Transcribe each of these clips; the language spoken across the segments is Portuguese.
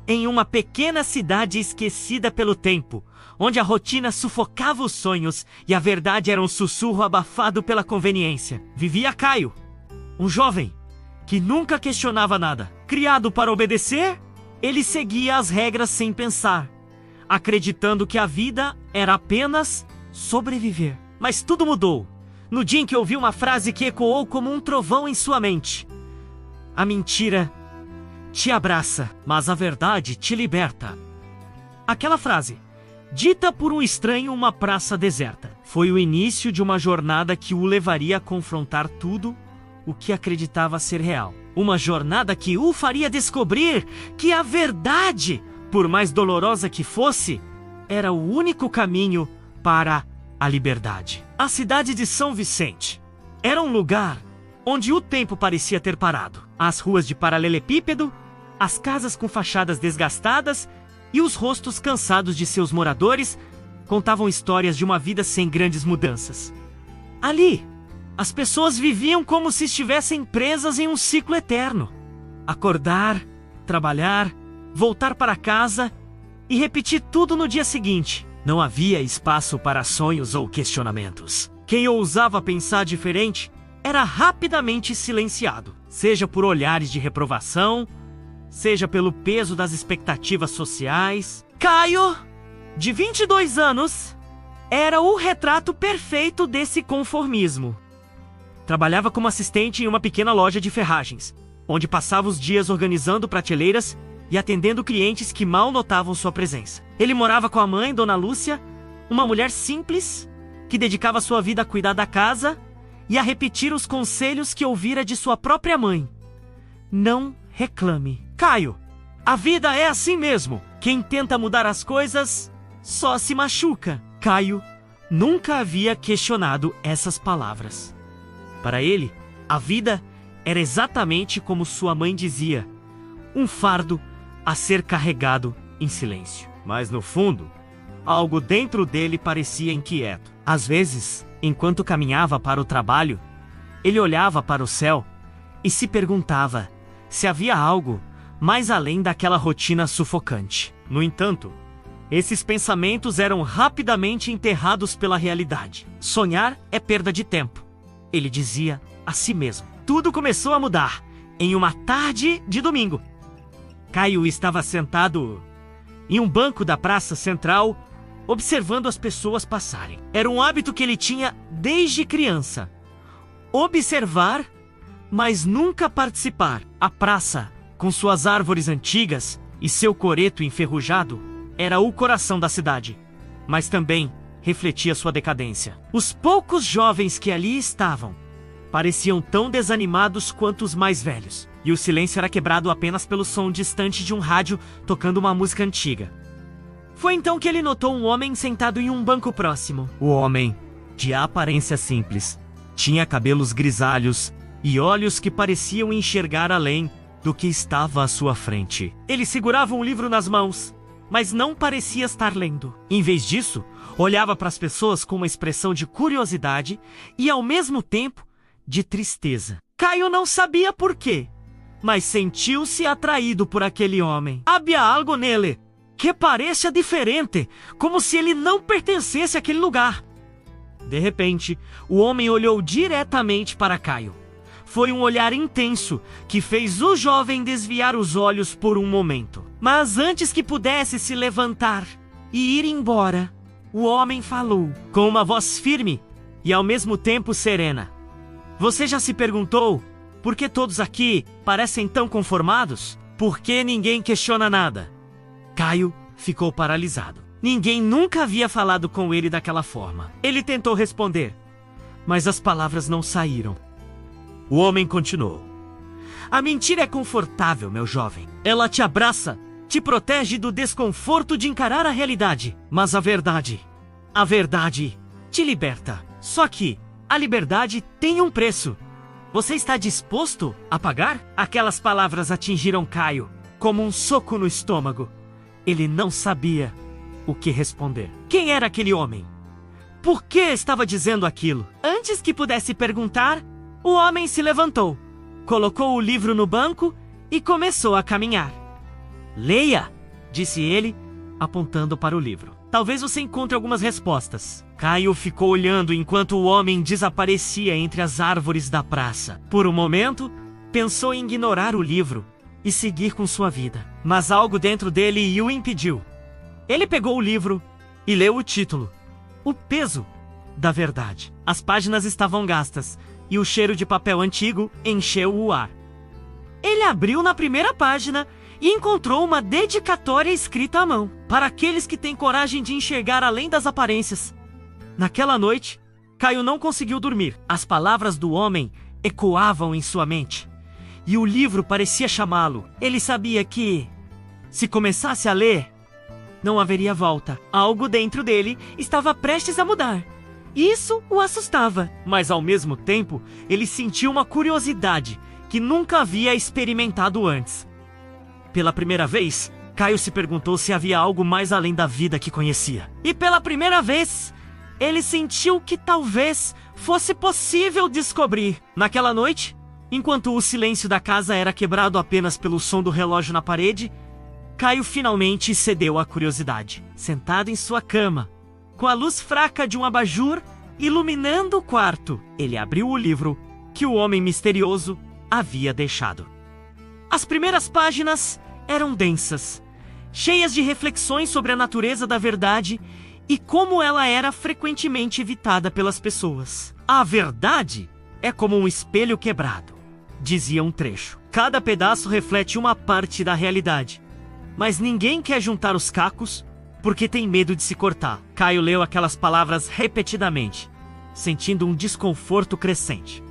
em uma pequena cidade esquecida pelo tempo, onde a rotina sufocava os sonhos e a verdade era um sussurro abafado pela conveniência, vivia Caio, um jovem que nunca questionava nada. Criado para obedecer, ele seguia as regras sem pensar, acreditando que a vida era apenas sobreviver. Mas tudo mudou no dia em que ouviu uma frase que ecoou como um trovão em sua mente: a mentira te abraça, mas a verdade te liberta. Aquela frase, dita por um estranho em uma praça deserta, foi o início de uma jornada que o levaria a confrontar tudo o que acreditava ser real. Uma jornada que o faria descobrir que a verdade, por mais dolorosa que fosse, era o único caminho para a liberdade. A cidade de São Vicente era um lugar onde o tempo parecia ter parado. As ruas de paralelepípedo, as casas com fachadas desgastadas e os rostos cansados de seus moradores contavam histórias de uma vida sem grandes mudanças. Ali, as pessoas viviam como se estivessem presas em um ciclo eterno. Acordar, trabalhar, voltar para casa e repetir tudo no dia seguinte. Não havia espaço para sonhos ou questionamentos. Quem ousava pensar diferente era rapidamente silenciado, seja por olhares de reprovação, seja pelo peso das expectativas sociais. Caio, de 22 anos, era o retrato perfeito desse conformismo. Trabalhava como assistente em uma pequena loja de ferragens, onde passava os dias organizando prateleiras e atendendo clientes que mal notavam sua presença. Ele morava com a mãe, Dona Lúcia, uma mulher simples que dedicava sua vida a cuidar da casa e a repetir os conselhos que ouvira de sua própria mãe: não reclame. Caio, a vida é assim mesmo. Quem tenta mudar as coisas só se machuca. Caio nunca havia questionado essas palavras. Para ele, a vida era exatamente como sua mãe dizia: um fardo a ser carregado em silêncio. Mas no fundo, algo dentro dele parecia inquieto. Às vezes, enquanto caminhava para o trabalho, ele olhava para o céu e se perguntava se havia algo mais além daquela rotina sufocante. No entanto, esses pensamentos eram rapidamente enterrados pela realidade. Sonhar é perda de tempo, ele dizia a si mesmo. Tudo começou a mudar em uma tarde de domingo. Caio estava sentado em um banco da praça central, observando as pessoas passarem. Era um hábito que ele tinha desde criança: observar, mas nunca participar. A praça, com suas árvores antigas e seu coreto enferrujado, era o coração da cidade, mas também refletia sua decadência. Os poucos jovens que ali estavam pareciam tão desanimados quanto os mais velhos, e o silêncio era quebrado apenas pelo som distante de um rádio tocando uma música antiga. Foi então que ele notou um homem sentado em um banco próximo. O homem, de aparência simples, tinha cabelos grisalhos e olhos que pareciam enxergar além do que estava à sua frente. Ele segurava um livro nas mãos, mas não parecia estar lendo. Em vez disso, olhava para as pessoas com uma expressão de curiosidade e, ao mesmo tempo, de tristeza. Caio não sabia por quê, mas sentiu-se atraído por aquele homem. Havia algo nele que parecia diferente, como se ele não pertencesse àquele lugar. De repente, o homem olhou diretamente para Caio. Foi um olhar intenso que fez o jovem desviar os olhos por um momento. Mas antes que pudesse se levantar e ir embora, o homem falou com uma voz firme e ao mesmo tempo serena: você já se perguntou por que todos aqui parecem tão conformados? Por que ninguém questiona nada? Caio ficou paralisado. Ninguém nunca havia falado com ele daquela forma. Ele tentou responder, mas as palavras não saíram. O homem continuou: a mentira é confortável, meu jovem. Ela te abraça, te protege do desconforto de encarar a realidade. Mas a verdade te liberta. Só que a liberdade tem um preço. Você está disposto a pagar? Aquelas palavras atingiram Caio como um soco no estômago. Ele não sabia o que responder. Quem era aquele homem? Por que estava dizendo aquilo? Antes que pudesse perguntar, o homem se levantou, colocou o livro no banco e começou a caminhar. Leia, disse ele, apontando para o livro. Talvez você encontre algumas respostas. Caio ficou olhando enquanto o homem desaparecia entre as árvores da praça. Por um momento, pensou em ignorar o livro e seguir com sua vida. Mas algo dentro dele o impediu. Ele pegou o livro e leu o título: O Peso da Verdade. As páginas estavam gastas e o cheiro de papel antigo encheu o ar. Ele abriu na primeira página e encontrou uma dedicatória escrita à mão, para aqueles que têm coragem de enxergar além das aparências. Naquela noite, Caio não conseguiu dormir. As palavras do homem ecoavam em sua mente, e o livro parecia chamá-lo. Ele sabia que, se começasse a ler, não haveria volta. Algo dentro dele estava prestes a mudar. Isso o assustava, mas ao mesmo tempo, ele sentiu uma curiosidade que nunca havia experimentado antes. Pela primeira vez, Caio se perguntou se havia algo mais além da vida que conhecia. E pela primeira vez, ele sentiu que talvez fosse possível descobrir. Naquela noite, enquanto o silêncio da casa era quebrado apenas pelo som do relógio na parede, Caio finalmente cedeu à curiosidade. Sentado em sua cama, com a luz fraca de um abajur iluminando o quarto, ele abriu o livro que o homem misterioso havia deixado. As primeiras páginas eram densas, cheias de reflexões sobre a natureza da verdade e como ela era frequentemente evitada pelas pessoas. A verdade é como um espelho quebrado, dizia um trecho. Cada pedaço reflete uma parte da realidade, mas ninguém quer juntar os cacos porque tem medo de se cortar. Caio leu aquelas palavras repetidamente, sentindo um desconforto crescente.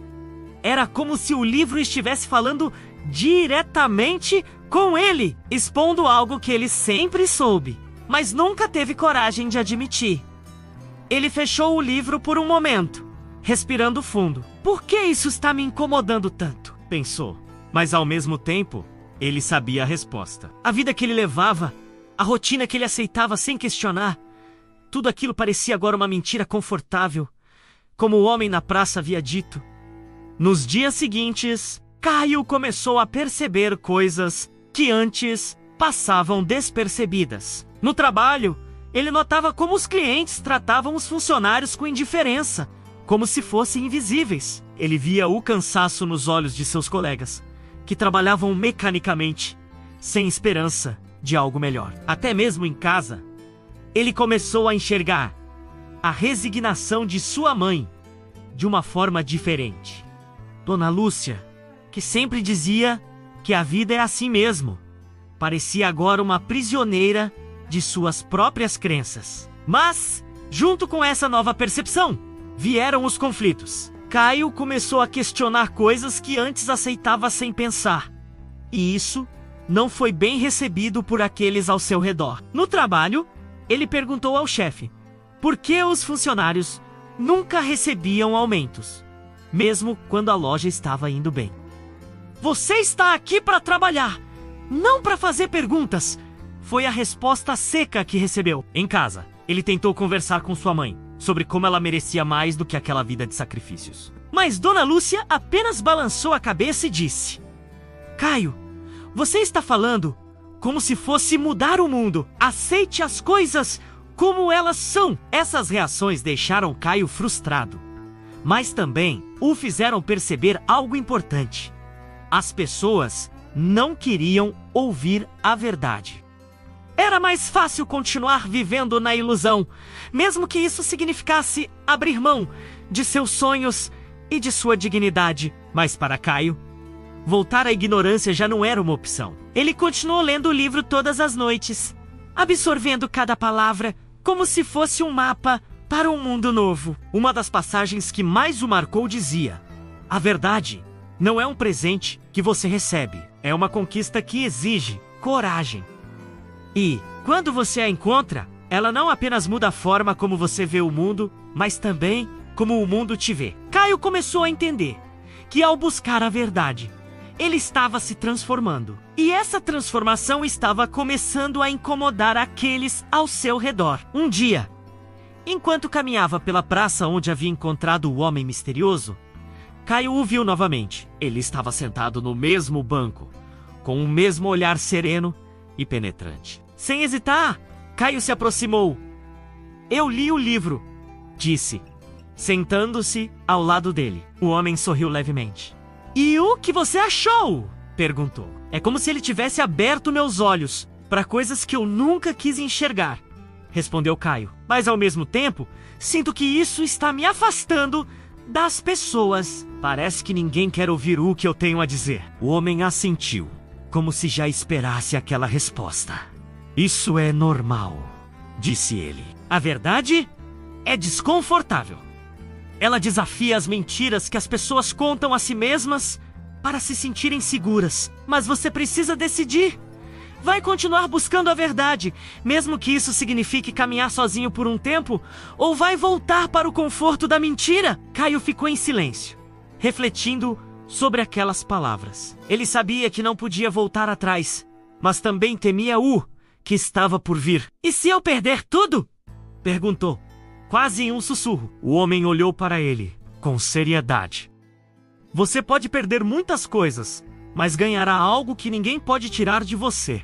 Era como se o livro estivesse falando diretamente com ele, expondo algo que ele sempre soube, mas nunca teve coragem de admitir. Ele fechou o livro por um momento, respirando fundo. Por que isso está me incomodando tanto? Pensou. Mas ao mesmo tempo, ele sabia a resposta. A vida que ele levava, a rotina que ele aceitava sem questionar, tudo aquilo parecia agora uma mentira confortável, como o homem na praça havia dito. Nos dias seguintes, Caio começou a perceber coisas que antes passavam despercebidas. No trabalho, ele notava como os clientes tratavam os funcionários com indiferença, como se fossem invisíveis. Ele via o cansaço nos olhos de seus colegas, que trabalhavam mecanicamente, sem esperança de algo melhor. Até mesmo em casa, ele começou a enxergar a resignação de sua mãe de uma forma diferente. Dona Lúcia, que sempre dizia que a vida é assim mesmo, parecia agora uma prisioneira de suas próprias crenças. Mas, junto com essa nova percepção, vieram os conflitos. Caio começou a questionar coisas que antes aceitava sem pensar, e isso não foi bem recebido por aqueles ao seu redor. No trabalho, ele perguntou ao chefe por que os funcionários nunca recebiam aumentos, mesmo quando a loja estava indo bem. Você está aqui para trabalhar, não para fazer perguntas, foi a resposta seca que recebeu. Em casa, ele tentou conversar com sua mãe sobre como ela merecia mais do que aquela vida de sacrifícios. Mas Dona Lúcia apenas balançou a cabeça e disse: Caio, você está falando como se fosse mudar o mundo. Aceite as coisas como elas são. Essas reações deixaram Caio frustrado, mas também o fizeram perceber algo importante. As pessoas não queriam ouvir a verdade. Era mais fácil continuar vivendo na ilusão, mesmo que isso significasse abrir mão de seus sonhos e de sua dignidade. Mas para Caio, voltar à ignorância já não era uma opção. Ele continuou lendo o livro todas as noites, absorvendo cada palavra como se fosse um mapa para um mundo novo. Uma das passagens que mais o marcou dizia: a verdade não é um presente que você recebe, é uma conquista que exige coragem. E, quando você a encontra, ela não apenas muda a forma como você vê o mundo, mas também como o mundo te vê. Caio começou a entender que ao buscar a verdade, ele estava se transformando. E essa transformação estava começando a incomodar aqueles ao seu redor. Um dia, enquanto caminhava pela praça onde havia encontrado o homem misterioso, Caio o viu novamente. Ele estava sentado no mesmo banco, com o mesmo olhar sereno e penetrante. Sem hesitar, Caio se aproximou. Eu li o livro, disse, sentando-se ao lado dele. O homem sorriu levemente. E o que você achou? Perguntou. É como se ele tivesse aberto meus olhos para coisas que eu nunca quis enxergar, respondeu Caio. Mas ao mesmo tempo, sinto que isso está me afastando das pessoas. Parece que ninguém quer ouvir o que eu tenho a dizer. O homem assentiu, como se já esperasse aquela resposta. Isso é normal, disse ele. A verdade é desconfortável. Ela desafia as mentiras que as pessoas contam a si mesmas para se sentirem seguras. Mas você precisa decidir. Vai continuar buscando a verdade, mesmo que isso signifique caminhar sozinho por um tempo, ou vai voltar para o conforto da mentira? Caio ficou em silêncio, refletindo sobre aquelas palavras. Ele sabia que não podia voltar atrás, mas também temia o que estava por vir. E se eu perder tudo? Perguntou, quase em um sussurro. O homem olhou para ele, com seriedade. Você pode perder muitas coisas, mas ganhará algo que ninguém pode tirar de você.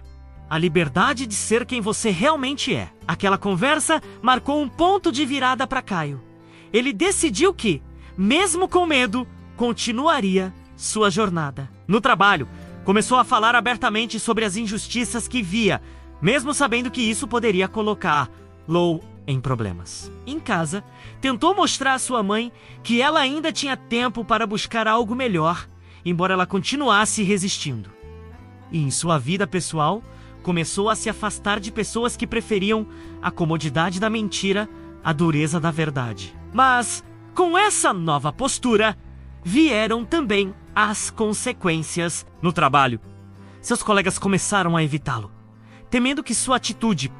A liberdade de ser quem você realmente é. Aquela conversa marcou um ponto de virada para Caio. Ele decidiu que, mesmo com medo, continuaria sua jornada. No trabalho, começou a falar abertamente sobre as injustiças que via, mesmo sabendo que isso poderia colocá-lo em problemas. Em casa, tentou mostrar à sua mãe que ela ainda tinha tempo para buscar algo melhor, embora ela continuasse resistindo. E em sua vida pessoal, começou a se afastar de pessoas que preferiam a comodidade da mentira à dureza da verdade. Mas, com essa nova postura, vieram também as consequências. No trabalho, seus colegas começaram a evitá-lo, temendo que sua atitude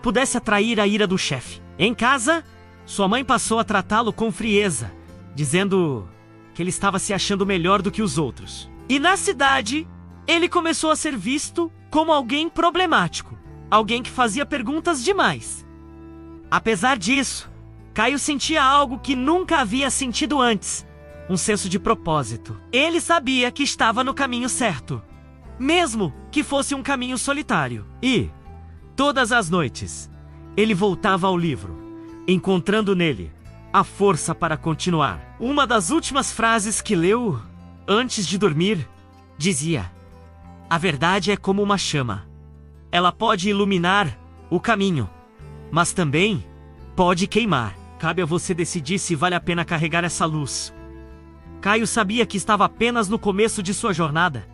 pudesse atrair a ira do chefe. Em casa, sua mãe passou a tratá-lo com frieza, dizendo que ele estava se achando melhor do que os outros. E na cidade, ele começou a ser visto como alguém problemático, alguém que fazia perguntas demais. Apesar disso, Caio sentia algo que nunca havia sentido antes, um senso de propósito. Ele sabia que estava no caminho certo, mesmo que fosse um caminho solitário. E, todas as noites, ele voltava ao livro, encontrando nele a força para continuar. Uma das últimas frases que leu antes de dormir dizia: a verdade é como uma chama. Ela pode iluminar o caminho, mas também pode queimar. Cabe a você decidir se vale a pena carregar essa luz. Caio sabia que estava apenas no começo de sua jornada,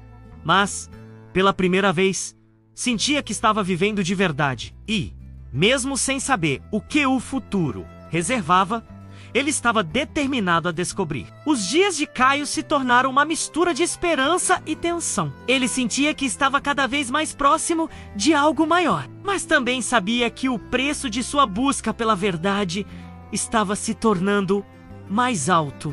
mas, pela primeira vez, sentia que estava vivendo de verdade. E, mesmo sem saber o que o futuro reservava, ele estava determinado a descobrir. Os dias de Caio se tornaram uma mistura de esperança e tensão. Ele sentia que estava cada vez mais próximo de algo maior, mas também sabia que o preço de sua busca pela verdade estava se tornando mais alto.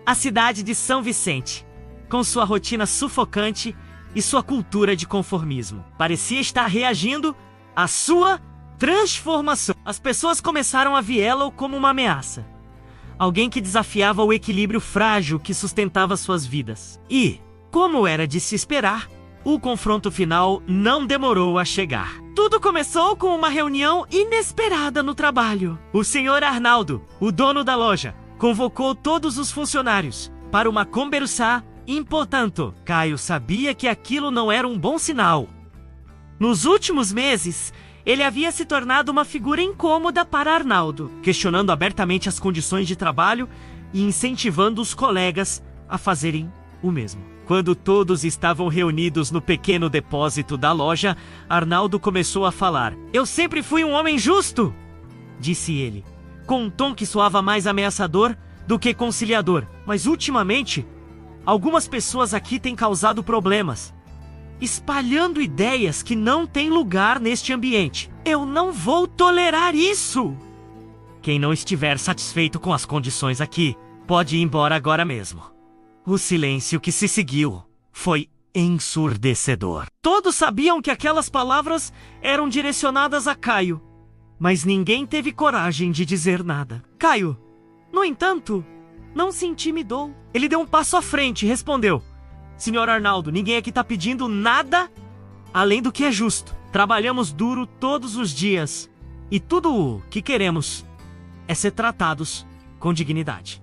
A cidade de São Vicente, com sua rotina sufocante e sua cultura de conformismo, parecia estar reagindo à sua transformação. As pessoas começaram a vê-lo como uma ameaça, alguém que desafiava o equilíbrio frágil que sustentava suas vidas. E, como era de se esperar, o confronto final não demorou a chegar. Tudo começou com uma reunião inesperada no trabalho. O senhor Arnaldo, o dono da loja, convocou todos os funcionários para uma conversa importante. Caio sabia que aquilo não era um bom sinal. Nos últimos meses, ele havia se tornado uma figura incômoda para Arnaldo, questionando abertamente as condições de trabalho e incentivando os colegas a fazerem o mesmo. Quando todos estavam reunidos no pequeno depósito da loja, Arnaldo começou a falar. Eu sempre fui um homem justo, disse ele, com um tom que soava mais ameaçador do que conciliador. Mas ultimamente, algumas pessoas aqui têm causado problemas, espalhando ideias que não têm lugar neste ambiente. Eu não vou tolerar isso! Quem não estiver satisfeito com as condições aqui, pode ir embora agora mesmo. O silêncio que se seguiu foi ensurdecedor. Todos sabiam que aquelas palavras eram direcionadas a Caio, mas ninguém teve coragem de dizer nada. Caio, no entanto, não se intimidou. Ele deu um passo à frente e respondeu: Senhor Arnaldo, ninguém aqui está pedindo nada além do que é justo. Trabalhamos duro todos os dias e tudo o que queremos é ser tratados com dignidade.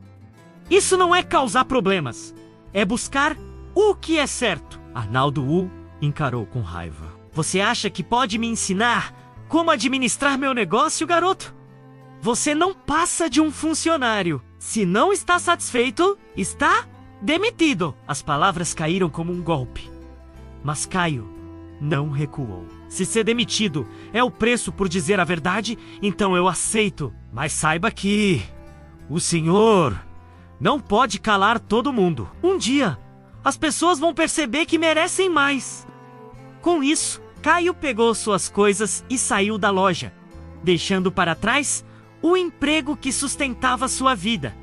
Isso não é causar problemas, é buscar o que é certo. Arnaldo o encarou com raiva. Você acha que pode me ensinar como administrar meu negócio, garoto? Você não passa de um funcionário. Se não está satisfeito, está demitido. As palavras caíram como um golpe. Mas Caio não recuou. Se ser demitido é o preço por dizer a verdade, então eu aceito. Mas saiba que o senhor não pode calar todo mundo. Um dia, as pessoas vão perceber que merecem mais. Com isso, Caio pegou suas coisas e saiu da loja, deixando para trás o emprego que sustentava sua vida,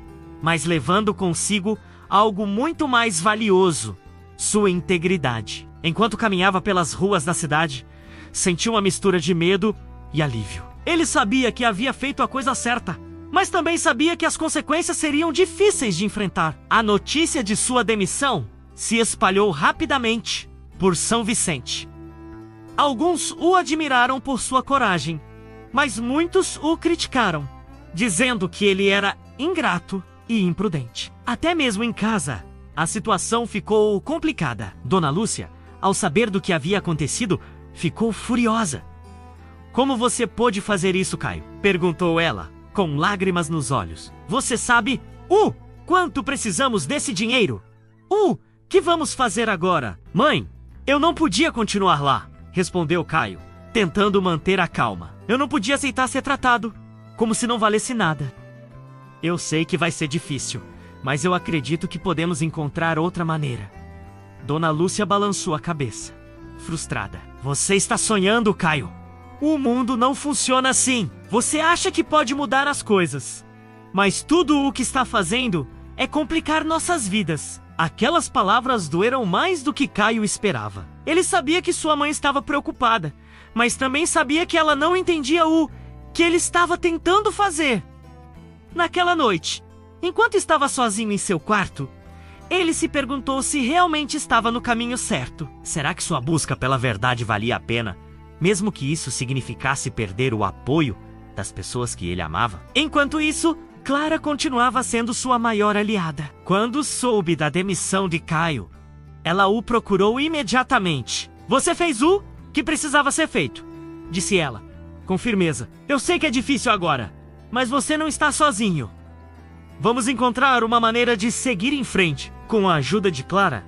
mas levando consigo algo muito mais valioso: sua integridade. Enquanto caminhava pelas ruas da cidade, sentiu uma mistura de medo e alívio. Ele sabia que havia feito a coisa certa, mas também sabia que as consequências seriam difíceis de enfrentar. A notícia de sua demissão se espalhou rapidamente por São Vicente. Alguns o admiraram por sua coragem, mas muitos o criticaram, dizendo que ele era ingrato e imprudente. Até mesmo em casa, a situação ficou complicada. Dona Lúcia, ao saber do que havia acontecido, ficou furiosa. Como você pôde fazer isso, Caio? Perguntou ela, com lágrimas nos olhos. Você sabe o quanto precisamos desse dinheiro? O que vamos fazer agora? Mãe, eu não podia continuar lá, respondeu Caio, tentando manter a calma. Eu não podia aceitar ser tratado como se não valesse nada. Eu sei que vai ser difícil, mas eu acredito que podemos encontrar outra maneira. Dona Lúcia balançou a cabeça, frustrada. Você está sonhando, Caio. O mundo não funciona assim. Você acha que pode mudar as coisas, mas tudo o que está fazendo é complicar nossas vidas. Aquelas palavras doeram mais do que Caio esperava. Ele sabia que sua mãe estava preocupada, mas também sabia que ela não entendia o que ele estava tentando fazer. Naquela noite, enquanto estava sozinho em seu quarto, ele se perguntou se realmente estava no caminho certo. Será que sua busca pela verdade valia a pena, mesmo que isso significasse perder o apoio das pessoas que ele amava? Enquanto isso, Clara continuava sendo sua maior aliada. Quando soube da demissão de Caio, ela o procurou imediatamente. Você fez o que precisava ser feito, disse ela, com firmeza. Eu sei que é difícil agora, mas você não está sozinho. Vamos encontrar uma maneira de seguir em frente. Com a ajuda de Clara,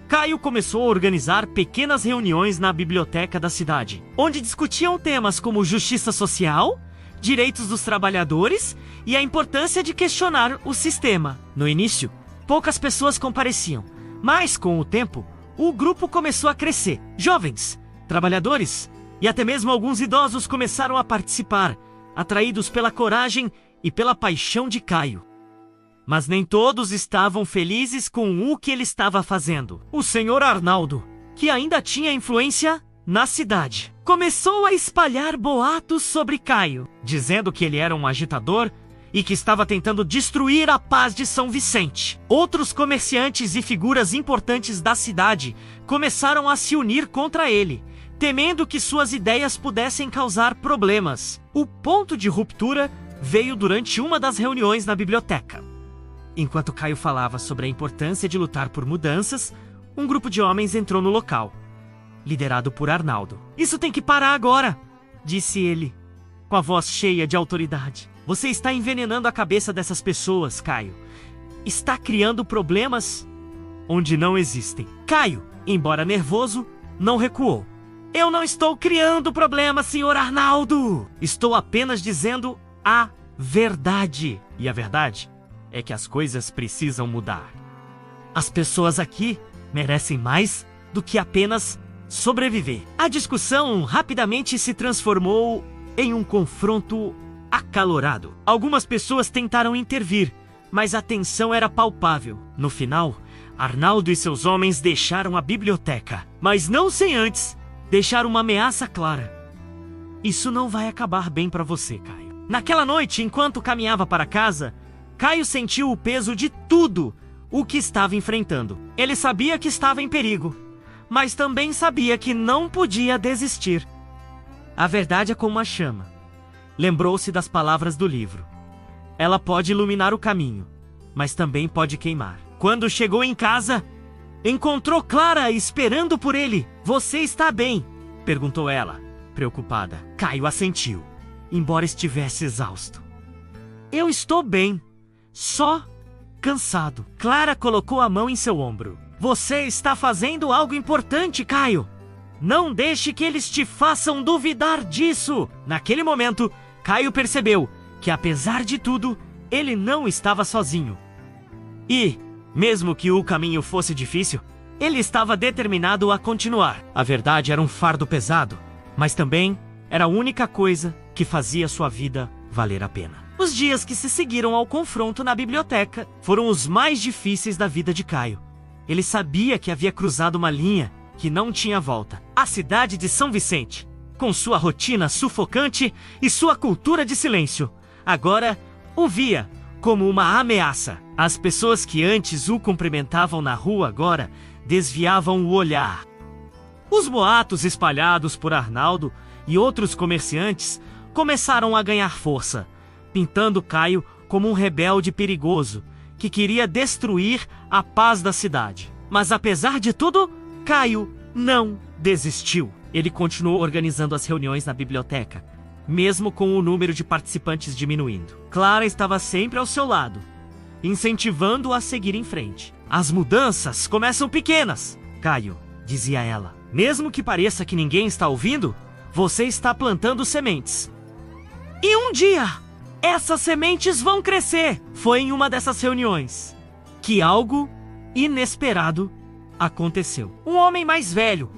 Caio começou a organizar pequenas reuniões na biblioteca da cidade, onde discutiam temas como justiça social, direitos dos trabalhadores e a importância de questionar o sistema. No início, poucas pessoas compareciam, mas com o tempo, o grupo começou a crescer. Jovens, trabalhadores e até mesmo alguns idosos começaram a participar, atraídos pela coragem e pela paixão de Caio. Mas nem todos estavam felizes com o que ele estava fazendo. O senhor Arnaldo, que ainda tinha influência na cidade, começou a espalhar boatos sobre Caio, dizendo que ele era um agitador e que estava tentando destruir a paz de São Vicente. Outros comerciantes e figuras importantes da cidade começaram a se unir contra ele, temendo que suas ideias pudessem causar problemas. O ponto de ruptura veio durante uma das reuniões na biblioteca. Enquanto Caio falava sobre a importância de lutar por mudanças, um grupo de homens entrou no local, liderado por Arnaldo. Isso tem que parar agora, disse ele, com a voz cheia de autoridade. Você está envenenando a cabeça dessas pessoas, Caio. Está criando problemas onde não existem. Caio, embora nervoso, não recuou. Eu não estou criando problemas, senhor Arnaldo. Estou apenas dizendo a verdade. E a verdade é que as coisas precisam mudar. As pessoas aqui merecem mais do que apenas sobreviver. A discussão rapidamente se transformou em um confronto acalorado. Algumas pessoas tentaram intervir, mas a tensão era palpável. No final, Arnaldo e seus homens deixaram a biblioteca, mas não sem antes deixar uma ameaça clara. Isso não vai acabar bem para você, Caio. Naquela noite, enquanto caminhava para casa, Caio sentiu o peso de tudo o que estava enfrentando. Ele sabia que estava em perigo, mas também sabia que não podia desistir. A verdade é como uma chama. Lembrou-se das palavras do livro. Ela pode iluminar o caminho, mas também pode queimar. Quando chegou em casa, encontrou Clara esperando por ele. "Você está bem?" perguntou ela, preocupada. Caio assentiu, embora estivesse exausto. "Eu estou bem, só cansado." Clara colocou a mão em seu ombro. "Você está fazendo algo importante, Caio. Não deixe que eles te façam duvidar disso." Naquele momento, Caio percebeu que, apesar de tudo, ele não estava sozinho. E, mesmo que o caminho fosse difícil, ele estava determinado a continuar. A verdade era um fardo pesado, mas também era a única coisa que fazia sua vida valer a pena. Os dias que se seguiram ao confronto na biblioteca foram os mais difíceis da vida de Caio. Ele sabia que havia cruzado uma linha que não tinha volta. A cidade de São Vicente, com sua rotina sufocante e sua cultura de silêncio, agora o via como uma ameaça. As pessoas que antes o cumprimentavam na rua agora desviavam o olhar. Os boatos espalhados por Arnaldo e outros comerciantes começaram a ganhar força, pintando Caio como um rebelde perigoso que queria destruir a paz da cidade. Mas apesar de tudo, Caio não desistiu. Ele continuou organizando as reuniões na biblioteca, mesmo com o número de participantes diminuindo. Clara estava sempre ao seu lado, incentivando-o a seguir em frente. "As mudanças começam pequenas, Caio", dizia ela. "Mesmo que pareça que ninguém está ouvindo, você está plantando sementes. E um dia, essas sementes vão crescer." Foi em uma dessas reuniões que algo inesperado aconteceu. Um homem mais velho,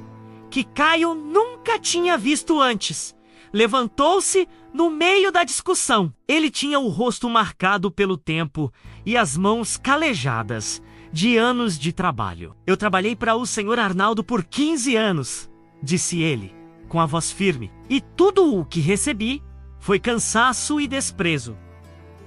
que Caio nunca tinha visto antes, levantou-se no meio da discussão. Ele tinha o rosto marcado pelo tempo e as mãos calejadas de anos de trabalho. "Eu trabalhei para o Sr. Arnaldo por 15 anos, disse ele, com a voz firme. "E tudo o que recebi foi cansaço e desprezo.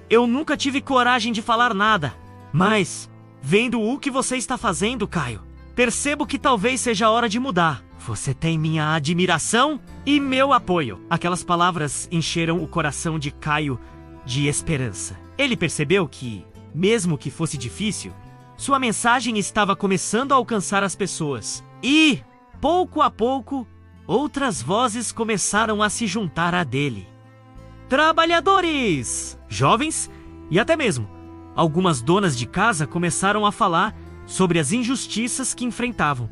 Eu nunca tive coragem de falar nada. Mas, vendo o que você está fazendo, Caio, percebo que talvez seja a hora de mudar. Você tem minha admiração e meu apoio." Aquelas palavras encheram o coração de Caio de esperança. Ele percebeu que, mesmo que fosse difícil, sua mensagem estava começando a alcançar as pessoas. E, pouco a pouco, outras vozes começaram a se juntar à dele. Trabalhadores, jovens e até mesmo algumas donas de casa começaram a falar sobre as injustiças que enfrentavam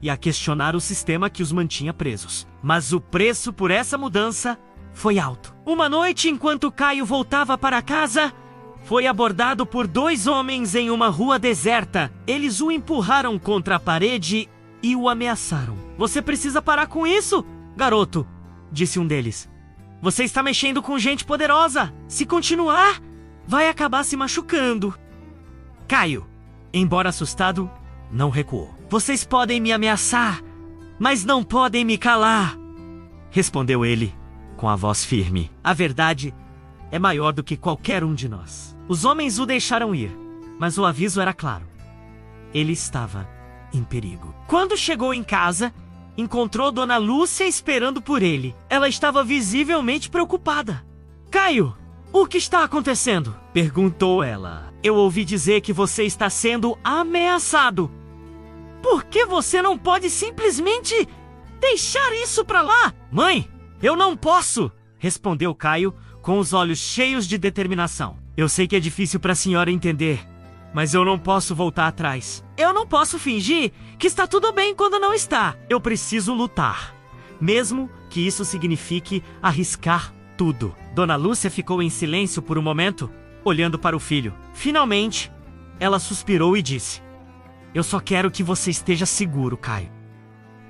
e a questionar o sistema que os mantinha presos. Mas o preço por essa mudança foi alto. Uma noite, enquanto Caio voltava para casa, foi abordado por 2 homens em uma rua deserta. Eles o empurraram contra a parede e o ameaçaram. "Você precisa parar com isso, garoto", disse um deles. "Você está mexendo com gente poderosa. Se continuar, vai acabar se machucando." Caio, embora assustado, não recuou. "Vocês podem me ameaçar, mas não podem me calar", respondeu ele com a voz firme. "A verdade é maior do que qualquer um de nós." Os homens o deixaram ir, mas o aviso era claro. Ele estava em perigo. Quando chegou em casa, encontrou Dona Lúcia esperando por ele. Ela estava visivelmente preocupada. "Caio, o que está acontecendo?" perguntou ela. "Eu ouvi dizer que você está sendo ameaçado. Por que você não pode simplesmente deixar isso pra lá?" "Mãe, eu não posso!" respondeu Caio com os olhos cheios de determinação. "Eu sei que é difícil para a senhora entender, mas eu não posso voltar atrás. Eu não posso fingir que está tudo bem quando não está. Eu preciso lutar, mesmo que isso signifique arriscar tudo." Dona Lúcia ficou em silêncio por um momento, olhando para o filho. Finalmente, ela suspirou e disse: "Eu só quero que você esteja seguro, Caio.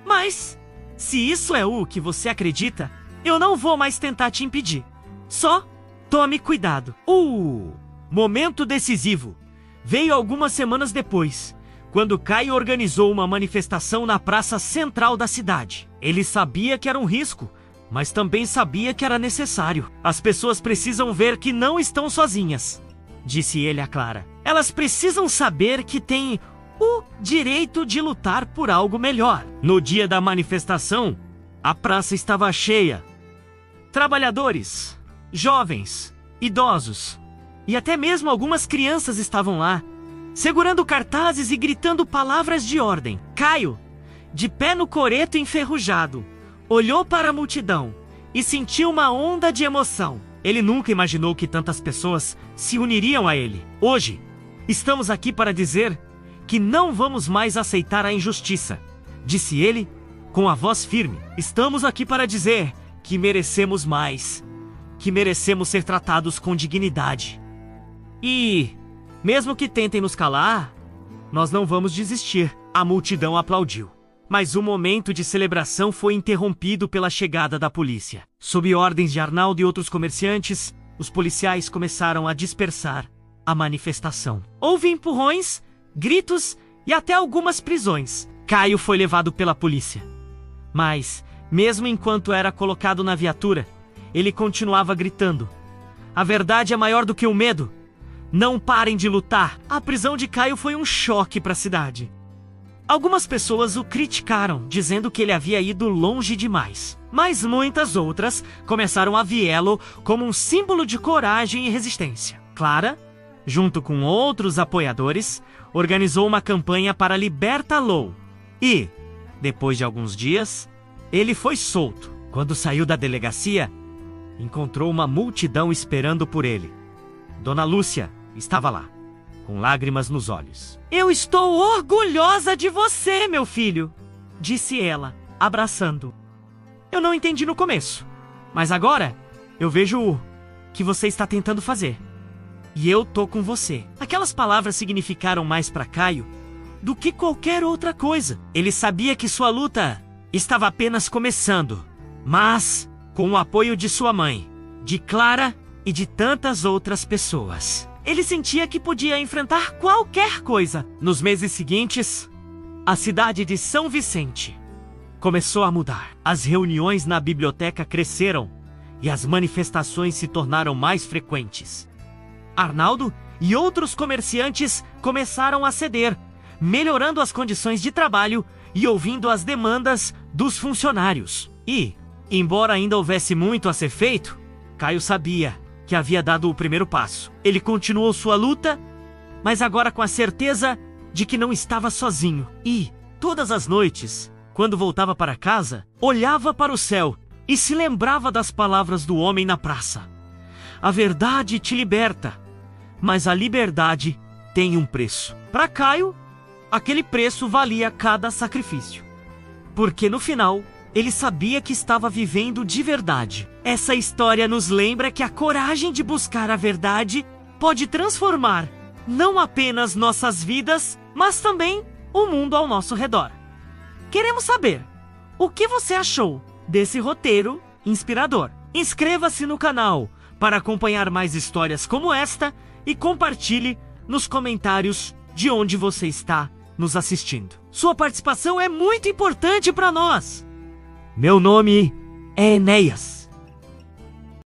Mas, se isso é o que você acredita, eu não vou mais tentar te impedir. Só tome cuidado." O momento decisivo veio algumas semanas depois, quando Caio organizou uma manifestação na praça central da cidade. Ele sabia que era um risco, mas também sabia que era necessário. "As pessoas precisam ver que não estão sozinhas", disse ele a Clara. "Elas precisam saber que tem o direito de lutar por algo melhor. No dia da manifestação, a praça estava cheia. Trabalhadores, jovens, idosos e até mesmo algumas crianças estavam lá, segurando cartazes e gritando palavras de ordem. Caio, de pé no coreto enferrujado, olhou para a multidão e sentiu uma onda de emoção. Ele nunca imaginou que tantas pessoas se uniriam a ele. Hoje, estamos aqui para dizer que não vamos mais aceitar a injustiça, disse ele com a voz firme. Estamos aqui para dizer que merecemos mais, que merecemos ser tratados com dignidade. E, mesmo que tentem nos calar, nós não vamos desistir. A multidão aplaudiu. Mas o momento de celebração foi interrompido pela chegada da polícia. Sob ordens de Arnaldo e outros comerciantes, os policiais começaram a dispersar a manifestação. Houve empurrões, gritos e até algumas prisões. Caio foi levado pela polícia. Mas, mesmo enquanto era colocado na viatura, ele continuava gritando: "A verdade é maior do que o medo. Não parem de lutar." A prisão de Caio foi um choque para a cidade. Algumas pessoas o criticaram, dizendo que ele havia ido longe demais. Mas muitas outras começaram a vê-lo como um símbolo de coragem e resistência. Clara, junto com outros apoiadores, organizou uma campanha para libertá-lo. E, depois de alguns dias, ele foi solto. Quando saiu da delegacia, encontrou uma multidão esperando por ele. Dona Lúcia estava lá, com lágrimas nos olhos. "Eu estou orgulhosa de você, meu filho", disse ela, abraçando. "Eu não entendi no começo, mas agora eu vejo o que você está tentando fazer. E eu tô com você." Aquelas palavras significaram mais para Caio do que qualquer outra coisa. Ele sabia que sua luta estava apenas começando, mas com o apoio de sua mãe, de Clara e de tantas outras pessoas, ele sentia que podia enfrentar qualquer coisa. Nos meses seguintes, a cidade de São Vicente começou a mudar. As reuniões na biblioteca cresceram e as manifestações se tornaram mais frequentes. Arnaldo e outros comerciantes começaram a ceder, melhorando as condições de trabalho e ouvindo as demandas dos funcionários. E, embora ainda houvesse muito a ser feito, Caio sabia que havia dado o primeiro passo. Ele continuou sua luta, mas agora com a certeza de que não estava sozinho. E, todas as noites, quando voltava para casa, olhava para o céu e se lembrava das palavras do homem na praça: "A verdade te liberta, mas a liberdade tem um preço." Para Caio, aquele preço valia cada sacrifício, porque no final, ele sabia que estava vivendo de verdade. Essa história nos lembra que a coragem de buscar a verdade pode transformar não apenas nossas vidas, mas também o mundo ao nosso redor. Queremos saber o que você achou desse roteiro inspirador. Inscreva-se no canal para acompanhar mais histórias como esta e compartilhe nos comentários de onde você está nos assistindo. Sua participação é muito importante para nós. Meu nome é Enéas.